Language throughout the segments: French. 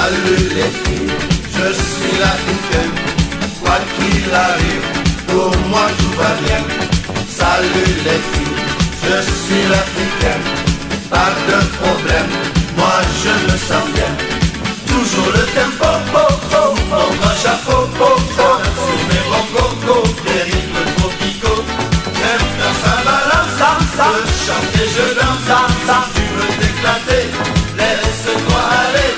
Salut les filles, je suis l'Africaine. Quoi qu'il arrive, pour moi tout va bien. Salut les filles, je suis l'Africaine. Pas de problème, moi je me sens bien. Toujours le tempo, mon grand chapeau, sur mes bons cocos, des rythmes tropicaux. J'aime quand ça balance, je chante et je danse. Si tu veux t'éclater, laisse-toi aller.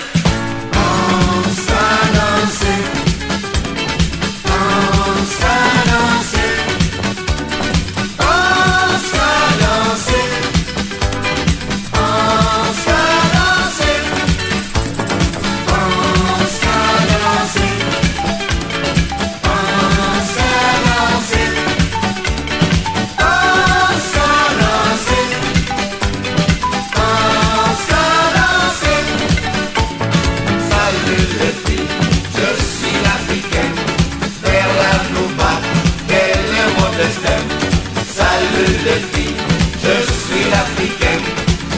Salut les filles, je suis l'Africaine.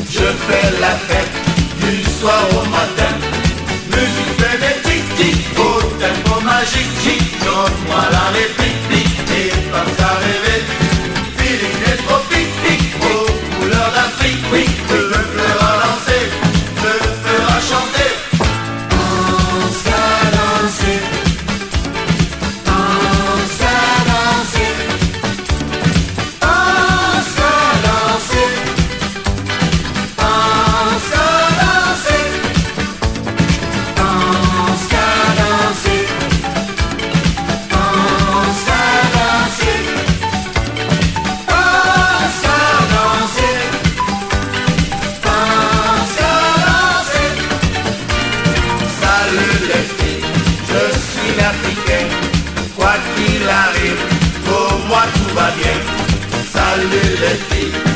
Je fais la fête du soir au matin. Musique frénétique, au tempo magique. Donne-moi la réplique et pense à rêver. Feeling des tropiques, aux couleurs d'Afrique. Je le ferai danser, je le ferai chanter. Quoi qu'il arrive, pour moi tout va bien. Salut les filles.